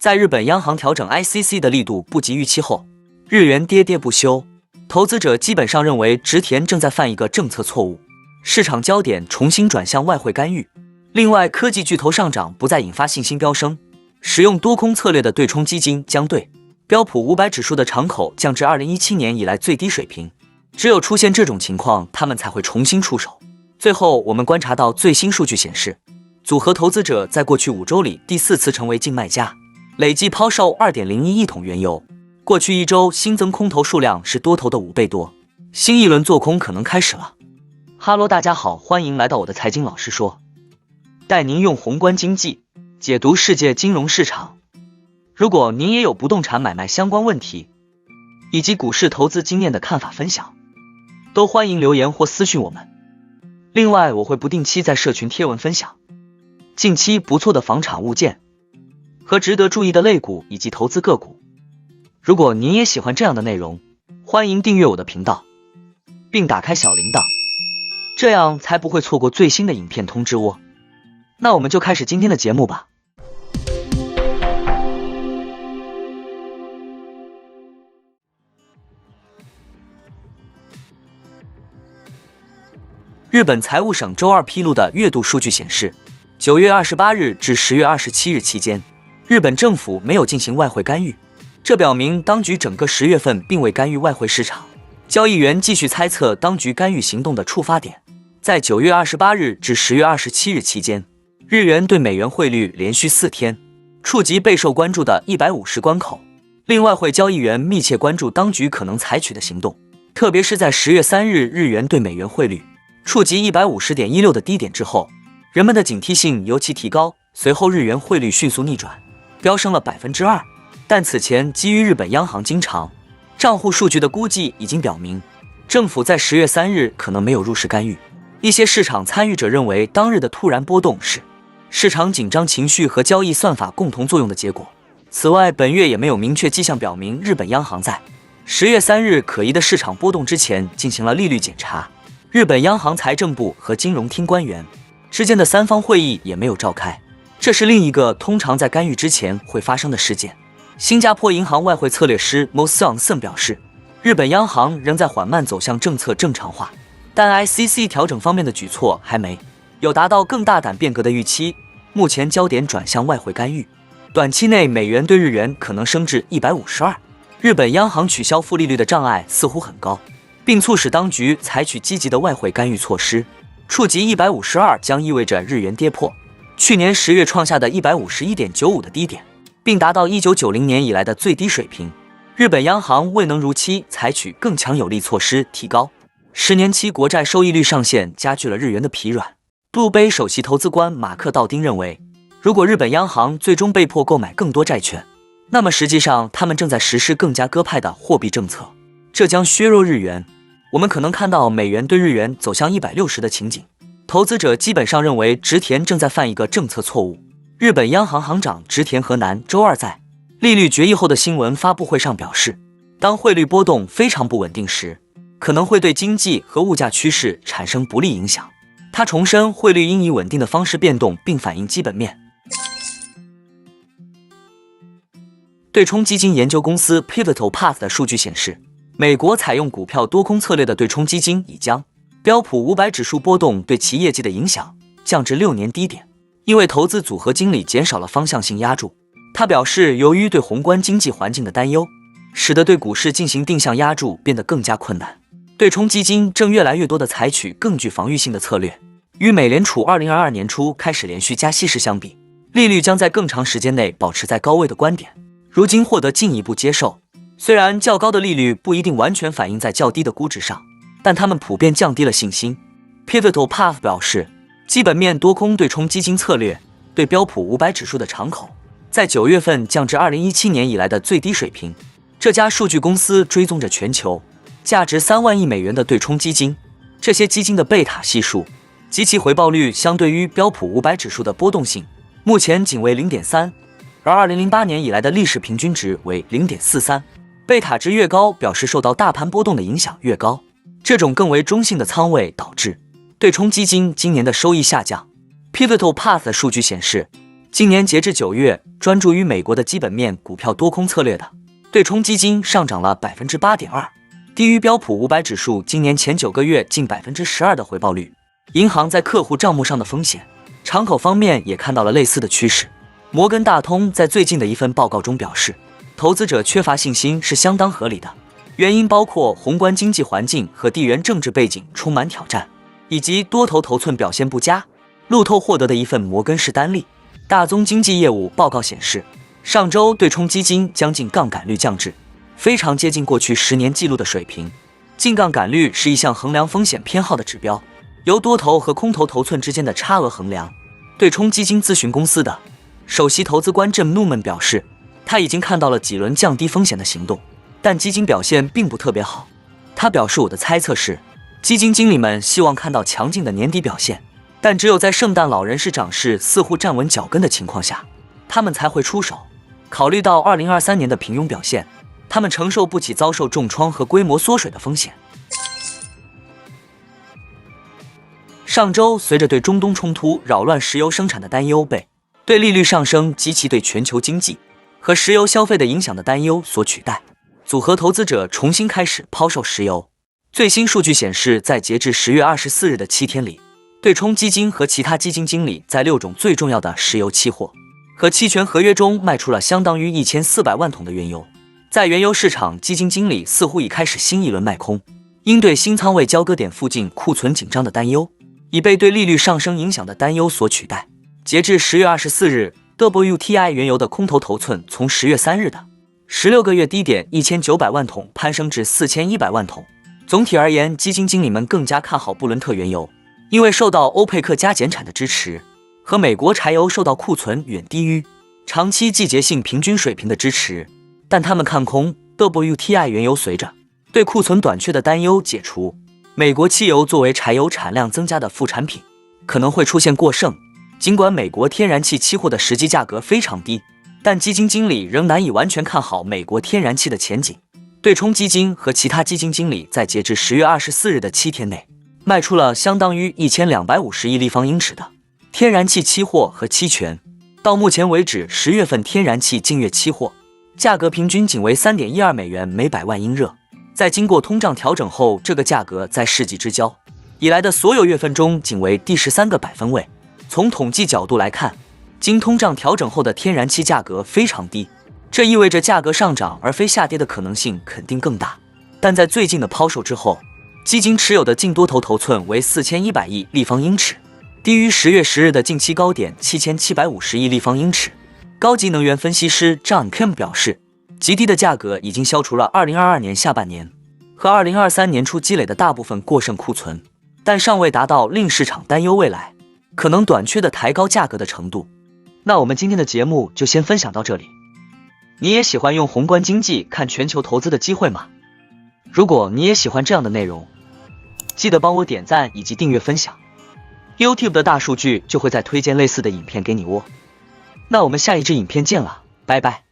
在日本央行调整 ICC 的力度不及预期后，日元跌跌不休，投资者基本上认为植田正在犯一个政策错误，市场焦点重新转向外汇干预。另外，科技巨头上涨不再引发信心飙升，使用多空策略的对冲基金将对标普500指数的敞口降至2017年以来最低水平，只有出现这种情况，他们才会重新出手。最后，我们观察到最新数据显示，组合投资者在过去5周里第4次成为净卖家，累计抛售 2.01 亿桶原油。过去1周新增空头数量是多头的5倍多，新一轮做空可能开始了。哈喽，大家好，欢迎来到我的财经老师说，带您用宏观经济解读世界金融市场。如果您也有不动产买卖相关问题，以及股市投资经验的看法分享，都欢迎留言或私讯我们。另外，我会不定期在社群贴文分享近期不错的房产物件和值得注意的类股以及投资个股。如果您也喜欢这样的内容，欢迎订阅我的频道，并打开小铃铛，这样才不会错过最新的影片通知哦。那我们就开始今天的节目吧。日本财务省周二披露的月度数据显示，9月28日至10月27日期间，日本政府没有进行外汇干预，这表明当局整个10月份并未干预外汇市场。交易员继续猜测当局干预行动的触发点。在9月28日至10月27日期间，日元对美元汇率连续4天触及备受关注的150关口，令外汇交易员密切关注当局可能采取的行动，特别是在10月3日日元对美元汇率触及 150.16 的低点之后，人们的警惕性尤其提高，随后日元汇率迅速逆转，飙升了 2%。 但此前基于日本央行经常账户数据的估计已经表明，政府在10月3日可能没有入市干预。一些市场参与者认为当日的突然波动是市场紧张情绪和交易算法共同作用的结果。此外，本月也没有明确迹象表明日本央行在10月3日可疑的市场波动之前进行了利率检查。日本央行财政部和金融厅官员之间的3方会议也没有召开，这是另一个通常在干预之前会发生的事件。新加坡银行外汇策略师 Mo Sung 表示，日本央行仍在缓慢走向政策正常化，但 ICC 调整方面的举措还没有达到更大胆变革的预期，目前焦点转向外汇干预。短期内美元对日元可能升至152。日本央行取消负利率的障碍似乎很高，并促使当局采取积极的外汇干预措施。触及152将意味着日元跌破去年10月创下的 151.95 的低点，并达到1990年以来的最低水平。日本央行未能如期采取更强有力措施提高10年期国债收益率上限，加剧了日元的疲软。杜杯首席投资官马克·道丁认为，如果日本央行最终被迫购买更多债券，那么实际上他们正在实施更加鸽派的货币政策，这将削弱日元。我们可能看到美元对日元走向160的情景。投资者基本上认为植田正在犯一个政策错误。日本央行行长植田和男周二在利率决议后的新闻发布会上表示，当汇率波动非常不稳定时，可能会对经济和物价趋势产生不利影响。他重申汇率应以稳定的方式变动并反映基本面。对冲基金研究公司 Pivotal Path 的数据显示，美国采用股票多空策略的对冲基金已将标普500指数波动对其业绩的影响降至6年低点，因为投资组合经理减少了方向性押注。他表示，由于对宏观经济环境的担忧，使得对股市进行定向押注变得更加困难。对冲基金正越来越多地采取更具防御性的策略。与美联储2022年初开始连续加息时相比，利率将在更长时间内保持在高位的观点，如今获得进一步接受。虽然较高的利率不一定完全反映在较低的估值上，但它们普遍降低了信心。Pivotal Path 表示，基本面多空对冲基金策略对标普500指数的敞口在9月份降至2017年以来的最低水平。这家数据公司追踪着全球价值3万亿美元的对冲基金，这些基金的贝塔系数及其回报率相对于标普500指数的波动性目前仅为 0.3， 而2008年以来的历史平均值为 0.43。贝塔值越高，表示受到大盘波动的影响越高。这种更为中性的仓位导致对冲基金今年的收益下降。Pivotal Path 的数据显示，今年截至9月，专注于美国的基本面股票多空策略的对冲基金上涨了 8.2%， 低于标普500指数今年前9个月近 12% 的回报率。银行在客户账目上的风险敞口方面也看到了类似的趋势。摩根大通在最近的一份报告中表示，投资者缺乏信心是相当合理的，原因包括宏观经济环境和地缘政治背景充满挑战，以及多头头寸表现不佳。路透获得的一份摩根士丹利大宗经济业务报告显示，上周对冲基金将净杠杆率降至非常接近过去10年记录的水平。净杠杆率是一项衡量风险偏好的指标，由多头和空头头寸之间的差额衡量。对冲基金咨询公司的首席投资官 Jim Newman 表示，他已经看到了几轮降低风险的行动，但基金表现并不特别好。他表示，我的猜测是，基金经理们希望看到强劲的年底表现，但只有在圣诞老人式涨势似乎站稳脚跟的情况下，他们才会出手。考虑到2023年的平庸表现，他们承受不起遭受重创和规模缩水的风险。上周，随着对中东冲突扰乱石油生产的担忧被对利率上升及其对全球经济和石油消费的影响的担忧所取代，组合投资者重新开始抛售石油。最新数据显示，在截至10月24日的7天里，对冲基金和其他基金经理在6种最重要的石油期货和期权合约中卖出了相当于1400万桶的原油。在原油市场，基金经理似乎已开始新一轮卖空，应对新仓位交割点附近库存紧张的担忧，已被对利率上升影响的担忧所取代。截至10月24日 ，WTI 原油的空头头寸从10月3日的16个月低点1900万桶攀升至4100万桶。总体而言，基金经理们更加看好布伦特原油，因为受到欧佩克加减产的支持，和美国柴油受到库存远低于长期季节性平均水平的支持。但他们看空 WTI 原油，随着对库存短缺的担忧解除，美国汽油作为柴油产量增加的副产品可能会出现过剩。尽管美国天然气期货的实际价格非常低，但基金经理仍难以完全看好美国天然气的前景。对冲基金和其他基金经理在截至10月24日的7天内卖出了相当于1250亿立方英尺的天然气期货和期权。到目前为止，10月份天然气净月期货价格平均仅为 3.12 美元每百万英热，在经过通胀调整后，这个价格在世纪之交以来的所有月份中仅为第13个百分位。从统计角度来看，经通胀调整后的天然气价格非常低，这意味着价格上涨而非下跌的可能性肯定更大。但在最近的抛售之后，基金持有的净多头头寸为4100亿立方英尺，低于10月10日的近期高点7750亿立方英尺。高级能源分析师 John Kemp 表示，极低的价格已经消除了2022年下半年和2023年初积累的大部分过剩库存，但尚未达到令市场担忧未来可能短缺的抬高价格的程度。那我们今天的节目就先分享到这里。你也喜欢用宏观经济看全球投资的机会吗？如果你也喜欢这样的内容，记得帮我点赞以及订阅分享， YouTube 的大数据就会再推荐类似的影片给你哦。那我们下一支影片见了，拜拜。